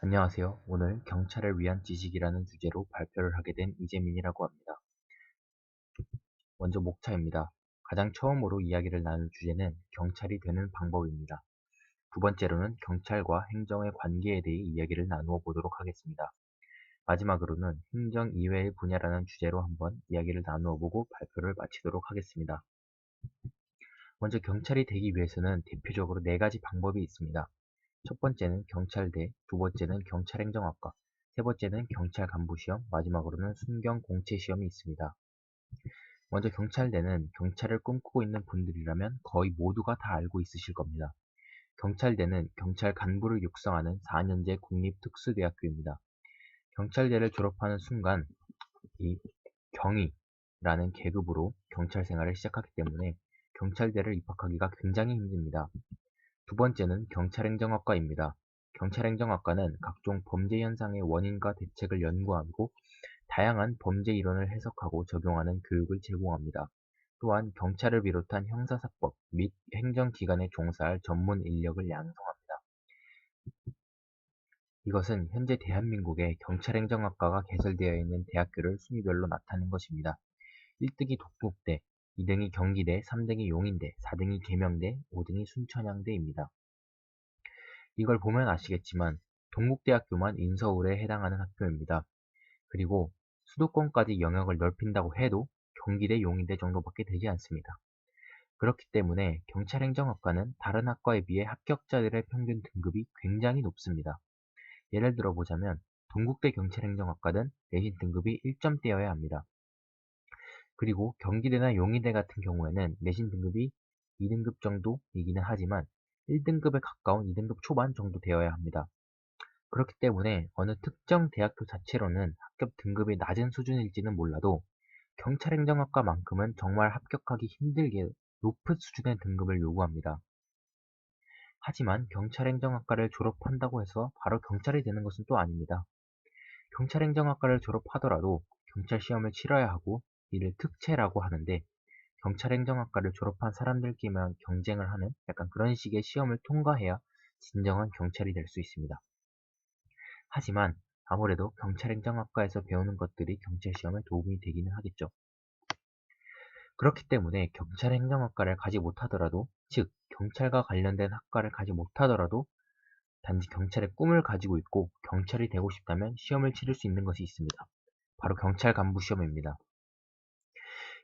안녕하세요. 오늘 경찰을 위한 지식이라는 주제로 발표를 하게 된 이재민이라고 합니다. 먼저 목차입니다. 가장 처음으로 이야기를 나눌 주제는 경찰이 되는 방법입니다. 두 번째로는 경찰과 행정의 관계에 대해 이야기를 나누어 보도록 하겠습니다. 마지막으로는 행정 이외의 분야라는 주제로 한번 이야기를 나누어 보고 발표를 마치도록 하겠습니다. 먼저 경찰이 되기 위해서는 대표적으로 네 가지 방법이 있습니다. 첫 번째는 경찰대, 두 번째는 경찰행정학과, 세 번째는 경찰 간부시험, 마지막으로는 순경 공채시험이 있습니다. 먼저 경찰대는 경찰을 꿈꾸고 있는 분들이라면 거의 모두가 다 알고 있으실 겁니다. 경찰대는 경찰 간부를 육성하는 4년제 국립특수대학교입니다. 경찰대를 졸업하는 순간 이 경위라는 계급으로 경찰 생활을 시작하기 때문에 경찰대를 입학하기가 굉장히 힘듭니다. 두 번째는 경찰행정학과입니다. 경찰행정학과는 각종 범죄 현상의 원인과 대책을 연구하고 다양한 범죄 이론을 해석하고 적용하는 교육을 제공합니다. 또한 경찰을 비롯한 형사사법 및 행정기관에 종사할 전문 인력을 양성합니다. 이것은 현재 대한민국에 경찰행정학과가 개설되어 있는 대학교를 순위별로 나타낸 것입니다. 1등이 동국대, 2등이 경기대, 3등이 용인대, 4등이 계명대, 5등이 순천향대입니다. 이걸 보면 아시겠지만 동국대학교만 인서울에 해당하는 학교입니다. 그리고 수도권까지 영역을 넓힌다고 해도 경기대, 용인대 정도밖에 되지 않습니다. 그렇기 때문에 경찰행정학과는 다른 학과에 비해 합격자들의 평균 등급이 굉장히 높습니다. 예를 들어 보자면 동국대 경찰행정학과는 내신 등급이 1점대여야 합니다. 그리고 경기대나 용인대 같은 경우에는 내신 등급이 2등급 정도이기는 하지만 1등급에 가까운 2등급 초반 정도 되어야 합니다. 그렇기 때문에 어느 특정 대학교 자체로는 합격 등급이 낮은 수준일지는 몰라도 경찰행정학과만큼은 정말 합격하기 힘들게 높은 수준의 등급을 요구합니다. 하지만 경찰행정학과를 졸업한다고 해서 바로 경찰이 되는 것은 또 아닙니다. 경찰행정학과를 졸업하더라도 경찰 시험을 치러야 하고 이를 특채라고 하는데 경찰행정학과를 졸업한 사람들끼리만 경쟁을 하는 약간 그런 식의 시험을 통과해야 진정한 경찰이 될 수 있습니다. 하지만 아무래도 경찰행정학과에서 배우는 것들이 경찰시험에 도움이 되기는 하겠죠. 그렇기 때문에 경찰행정학과를 가지 못하더라도, 즉 경찰과 관련된 학과를 가지 못하더라도 단지 경찰의 꿈을 가지고 있고 경찰이 되고 싶다면 시험을 치를 수 있는 것이 있습니다. 바로 경찰 간부 시험입니다.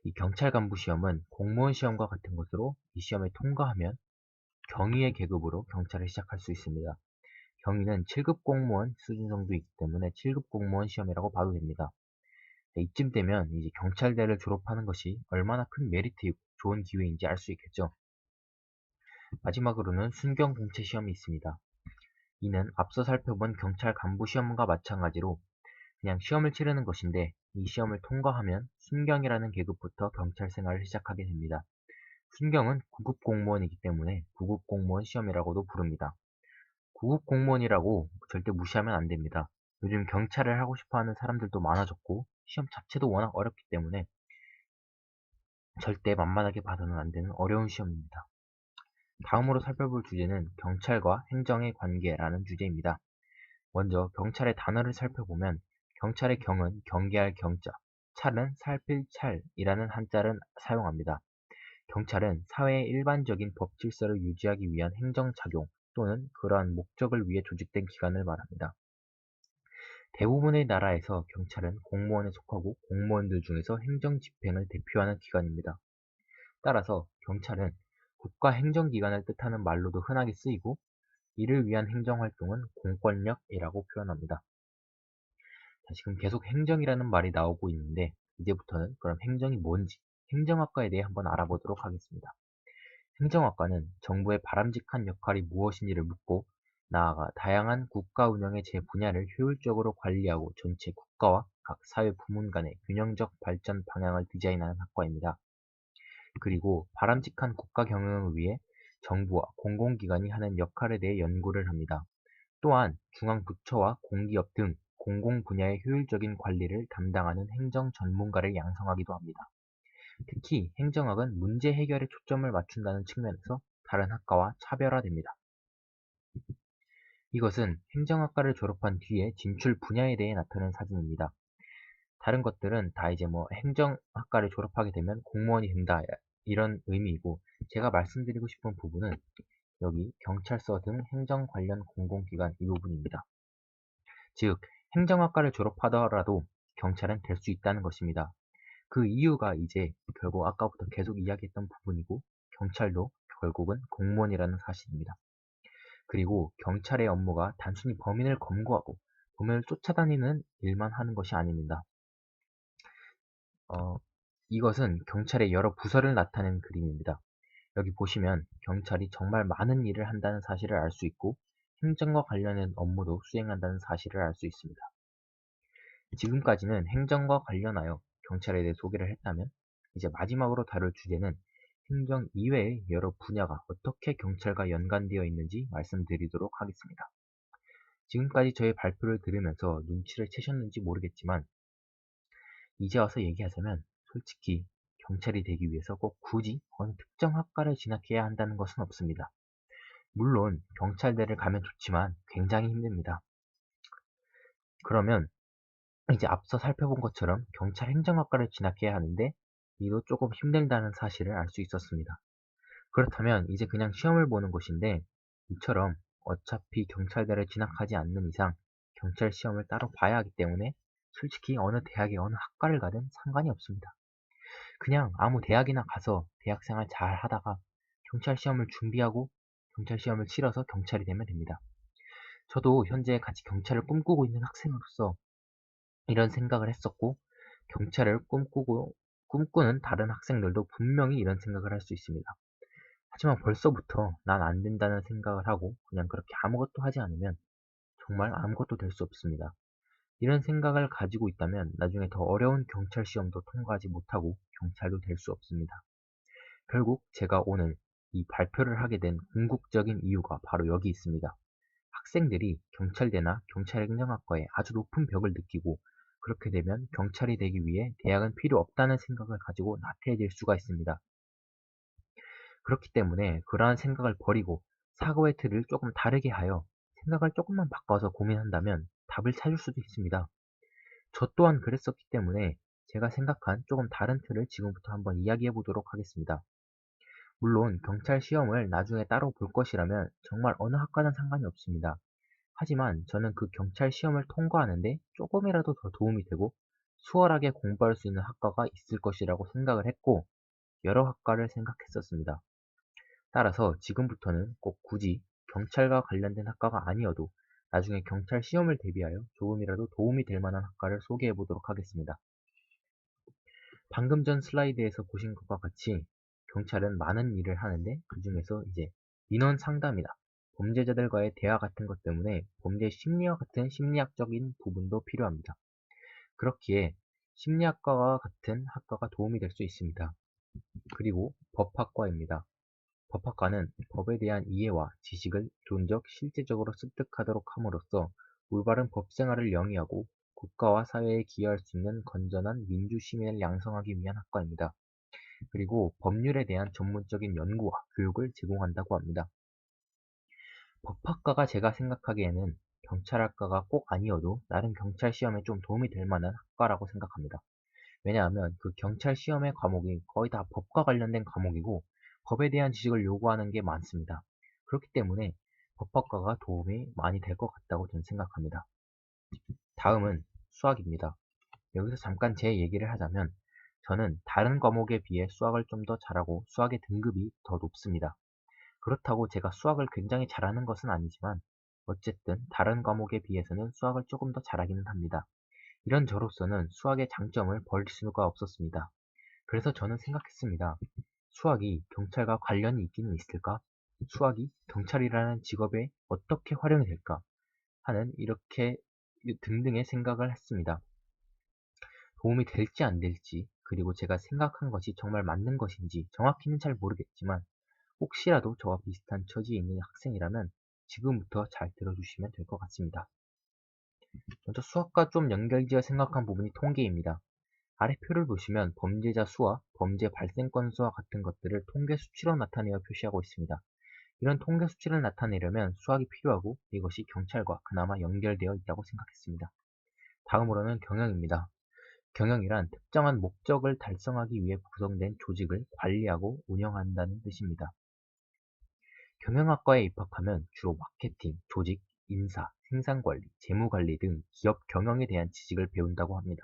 이 경찰 간부 시험은 공무원 시험과 같은 것으로 이 시험에 통과하면 경위의 계급으로 경찰을 시작할 수 있습니다. 경위는 7급 공무원 수준 정도이기 때문에 7급 공무원 시험이라고 봐도 됩니다. 이쯤 되면 이제 경찰대를 졸업하는 것이 얼마나 큰 메리트이고 좋은 기회인지 알 수 있겠죠. 마지막으로는 순경 공채 시험이 있습니다. 이는 앞서 살펴본 경찰 간부 시험과 마찬가지로 그냥 시험을 치르는 것인데 이 시험을 통과하면 순경이라는 계급부터 경찰 생활을 시작하게 됩니다. 순경은 9급 공무원이기 때문에 9급 공무원 시험이라고도 부릅니다. 9급 공무원이라고 절대 무시하면 안 됩니다. 요즘 경찰을 하고 싶어 하는 사람들도 많아졌고 시험 자체도 워낙 어렵기 때문에 절대 만만하게 봐서는 안 되는 어려운 시험입니다. 다음으로 살펴볼 주제는 경찰과 행정의 관계라는 주제입니다. 먼저 경찰의 단어를 살펴보면 경찰의 경은 경계할 경자, 찰은 살필 찰이라는 한자를 사용합니다. 경찰은 사회의 일반적인 법 질서를 유지하기 위한 행정작용 또는 그러한 목적을 위해 조직된 기관을 말합니다. 대부분의 나라에서 경찰은 공무원에 속하고 공무원들 중에서 행정 집행을 대표하는 기관입니다. 따라서 경찰은 국가 행정기관을 뜻하는 말로도 흔하게 쓰이고 이를 위한 행정활동은 공권력이라고 표현합니다. 지금 계속 행정이라는 말이 나오고 있는데 이제부터는 그럼 행정이 뭔지 행정학과에 대해 한번 알아보도록 하겠습니다. 행정학과는 정부의 바람직한 역할이 무엇인지를 묻고 나아가 다양한 국가 운영의 제 분야를 효율적으로 관리하고 전체 국가와 각 사회 부문 간의 균형적 발전 방향을 디자인하는 학과입니다. 그리고 바람직한 국가 경영을 위해 정부와 공공기관이 하는 역할에 대해 연구를 합니다. 또한 중앙부처와 공기업 등 공공 분야의 효율적인 관리를 담당하는 행정 전문가를 양성하기도 합니다. 특히 행정학은 문제 해결에 초점을 맞춘다는 측면에서 다른 학과와 차별화됩니다. 이것은 행정학과를 졸업한 뒤에 진출 분야에 대해 나타낸 사진입니다. 다른 것들은 다 이제 뭐 행정학과를 졸업하게 되면 공무원이 된다 이런 의미이고, 제가 말씀드리고 싶은 부분은 여기 경찰서 등 행정 관련 공공기관 이 부분입니다. 즉 행정학과를 졸업하더라도 경찰은 될 수 있다는 것입니다. 그 이유가 이제 결국 아까부터 계속 이야기했던 부분이고, 경찰도 결국은 공무원이라는 사실입니다. 그리고 경찰의 업무가 단순히 범인을 검거하고 범인을 쫓아다니는 일만 하는 것이 아닙니다. 이것은 경찰의 여러 부서를 나타내는 그림입니다. 여기 보시면 경찰이 정말 많은 일을 한다는 사실을 알 수 있고, 행정과 관련된 업무도 수행한다는 사실을 알 수 있습니다. 지금까지는 행정과 관련하여 경찰에 대해 소개를 했다면, 이제 마지막으로 다룰 주제는 행정 이외의 여러 분야가 어떻게 경찰과 연관되어 있는지 말씀드리도록 하겠습니다. 지금까지 저의 발표를 들으면서 눈치를 채셨는지 모르겠지만, 이제 와서 얘기하자면 솔직히 경찰이 되기 위해서 꼭 굳이 어느 특정 학과를 진학해야 한다는 것은 없습니다. 물론 경찰대를 가면 좋지만 굉장히 힘듭니다. 그러면 이제 앞서 살펴본 것처럼 경찰 행정학과를 진학해야 하는데, 이도 조금 힘들다는 사실을 알 수 있었습니다. 그렇다면 이제 그냥 시험을 보는 것인데, 이처럼 어차피 경찰대를 진학하지 않는 이상 경찰 시험을 따로 봐야 하기 때문에 솔직히 어느 대학에 어느 학과를 가든 상관이 없습니다. 그냥 아무 대학이나 가서 대학생활 잘 하다가 경찰 시험을 준비하고 경찰 시험을 치러서 경찰이 되면 됩니다. 저도 현재 같이 경찰을 꿈꾸고 있는 학생으로서 이런 생각을 했었고, 경찰을 꿈꾸는 다른 학생들도 분명히 이런 생각을 할 수 있습니다. 하지만 벌써부터 난 안 된다는 생각을 하고 그냥 그렇게 아무것도 하지 않으면 정말 아무것도 될 수 없습니다. 이런 생각을 가지고 있다면 나중에 더 어려운 경찰 시험도 통과하지 못하고 경찰도 될 수 없습니다. 결국 제가 오늘 이 발표를 하게 된 궁극적인 이유가 바로 여기 있습니다. 학생들이 경찰대나 경찰행정학과에 아주 높은 벽을 느끼고, 그렇게 되면 경찰이 되기 위해 대학은 필요 없다는 생각을 가지고 나태해질 수가 있습니다. 그렇기 때문에 그러한 생각을 버리고 사고의 틀을 조금 다르게 하여 생각을 조금만 바꿔서 고민한다면 답을 찾을 수도 있습니다. 저 또한 그랬었기 때문에 제가 생각한 조금 다른 틀을 지금부터 한번 이야기해 보도록 하겠습니다. 물론 경찰 시험을 나중에 따로 볼 것이라면 정말 어느 학과는 상관이 없습니다. 하지만 저는 그 경찰 시험을 통과하는데 조금이라도 더 도움이 되고 수월하게 공부할 수 있는 학과가 있을 것이라고 생각을 했고, 여러 학과를 생각했었습니다. 따라서 지금부터는 꼭 굳이 경찰과 관련된 학과가 아니어도 나중에 경찰 시험을 대비하여 조금이라도 도움이 될 만한 학과를 소개해 보도록 하겠습니다. 방금 전 슬라이드에서 보신 것과 같이 경찰은 많은 일을 하는데, 그 중에서 이제 민원 상담이나 범죄자들과의 대화 같은 것 때문에 범죄 심리와 같은 심리학적인 부분도 필요합니다. 그렇기에 심리학과와 같은 학과가 도움이 될 수 있습니다. 그리고 법학과입니다. 법학과는 법에 대한 이해와 지식을 이론적, 실제적으로 습득하도록 함으로써 올바른 법생활을 영위하고 국가와 사회에 기여할 수 있는 건전한 민주시민을 양성하기 위한 학과입니다. 그리고 법률에 대한 전문적인 연구와 교육을 제공한다고 합니다. 법학과가 제가 생각하기에는 경찰학과가 꼭 아니어도 나름 경찰 시험에 좀 도움이 될 만한 학과라고 생각합니다. 왜냐하면 그 경찰 시험의 과목이 거의 다 법과 관련된 과목이고 법에 대한 지식을 요구하는 게 많습니다. 그렇기 때문에 법학과가 도움이 많이 될 것 같다고 저는 생각합니다. 다음은 수학입니다. 여기서 잠깐 제 얘기를 하자면, 저는 다른 과목에 비해 수학을 좀 더 잘하고 수학의 등급이 더 높습니다. 그렇다고 제가 수학을 굉장히 잘하는 것은 아니지만 어쨌든 다른 과목에 비해서는 수학을 조금 더 잘하기는 합니다. 이런 저로서는 수학의 장점을 버릴 수가 없었습니다. 그래서 저는 생각했습니다. 수학이 경찰과 관련이 있기는 있을까? 수학이 경찰이라는 직업에 어떻게 활용이 될까? 하는 이렇게 등등의 생각을 했습니다. 도움이 될지 안 될지, 그리고 제가 생각한 것이 정말 맞는 것인지 정확히는 잘 모르겠지만, 혹시라도 저와 비슷한 처지에 있는 학생이라면 지금부터 잘 들어주시면 될 것 같습니다. 먼저 수학과 좀 연결지어 생각한 부분이 통계입니다. 아래 표를 보시면 범죄자 수와 범죄 발생 건수와 같은 것들을 통계 수치로 나타내어 표시하고 있습니다. 이런 통계 수치를 나타내려면 수학이 필요하고 이것이 경찰과 그나마 연결되어 있다고 생각했습니다. 다음으로는 경영입니다. 경영이란 특정한 목적을 달성하기 위해 구성된 조직을 관리하고 운영한다는 뜻입니다. 경영학과에 입학하면 주로 마케팅, 조직, 인사, 생산관리, 재무관리 등 기업 경영에 대한 지식을 배운다고 합니다.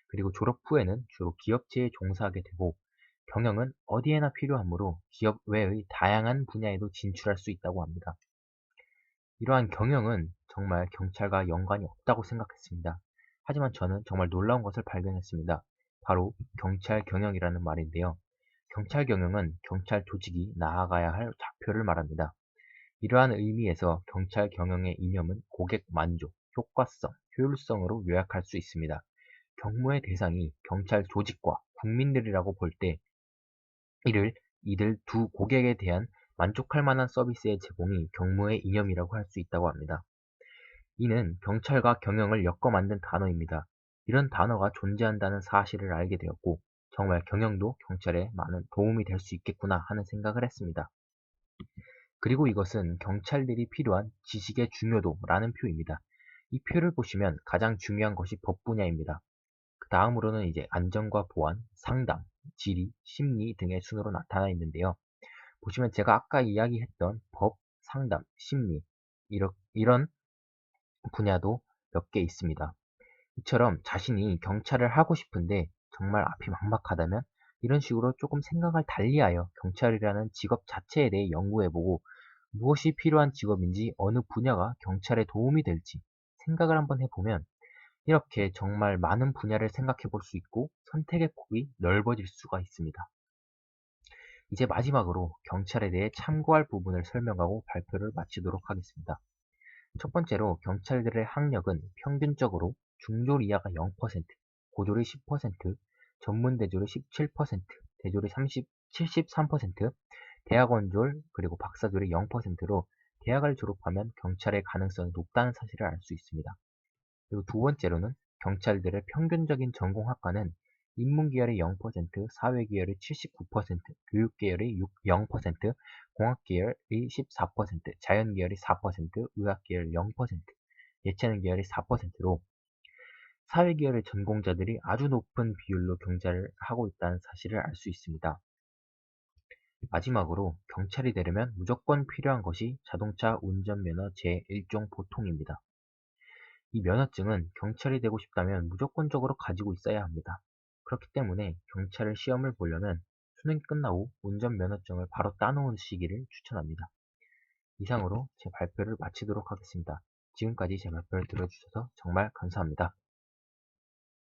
그리고 졸업 후에는 주로 기업체에 종사하게 되고 경영은 어디에나 필요하므로 기업 외의 다양한 분야에도 진출할 수 있다고 합니다. 이러한 경영은 정말 경찰과 연관이 없다고 생각했습니다. 하지만 저는 정말 놀라운 것을 발견했습니다. 바로 경찰 경영이라는 말인데요. 경찰 경영은 경찰 조직이 나아가야 할 좌표를 말합니다. 이러한 의미에서 경찰 경영의 이념은 고객 만족, 효과성, 효율성으로 요약할 수 있습니다. 경무의 대상이 경찰 조직과 국민들이라고 볼 때 이들 두 고객에 대한 만족할 만한 서비스의 제공이 경무의 이념이라고 할 수 있다고 합니다. 이는 경찰과 경영을 엮어 만든 단어입니다. 이런 단어가 존재한다는 사실을 알게 되었고 정말 경영도 경찰에 많은 도움이 될 수 있겠구나 하는 생각을 했습니다. 그리고 이것은 경찰들이 필요한 지식의 중요도라는 표입니다. 이 표를 보시면 가장 중요한 것이 법 분야입니다. 그 다음으로는 이제 안전과 보안, 상담, 지리, 심리 등의 순으로 나타나 있는데요. 보시면 제가 아까 이야기했던 법, 상담, 심리 이런 분야도 몇 개 있습니다. 이처럼 자신이 경찰을 하고 싶은데 정말 앞이 막막하다면 이런 식으로 조금 생각을 달리하여 경찰이라는 직업 자체에 대해 연구해보고 무엇이 필요한 직업인지 어느 분야가 경찰에 도움이 될지 생각을 한번 해보면 이렇게 정말 많은 분야를 생각해 볼 수 있고 선택의 폭이 넓어질 수가 있습니다. 이제 마지막으로 경찰에 대해 참고할 부분을 설명하고 발표를 마치도록 하겠습니다. 첫 번째로 경찰들의 학력은 평균적으로 중졸 이하가 0%, 고졸이 10%, 전문대졸이 17%, 대졸이 73%, 대학원졸 그리고 박사졸이 0%로 대학을 졸업하면 경찰의 가능성이 높다는 사실을 알 수 있습니다. 그리고 두 번째로는 경찰들의 평균적인 전공학과는 인문계열이 0%, 사회계열이 79%, 교육계열이 0%, 공학계열이 14%, 자연계열이 4%, 의학계열 0%, 예체능계열이 4%로 사회계열의 전공자들이 아주 높은 비율로 경찰을 하고 있다는 사실을 알 수 있습니다. 마지막으로 경찰이 되려면 무조건 필요한 것이 자동차 운전면허 제1종 보통입니다. 이 면허증은 경찰이 되고 싶다면 무조건적으로 가지고 있어야 합니다. 그렇기 때문에 경찰을 시험을 보려면 수능이 끝나고 운전면허증을 바로 따놓으시기를 추천합니다. 이상으로 제 발표를 마치도록 하겠습니다. 지금까지 제 발표를 들어주셔서 정말 감사합니다.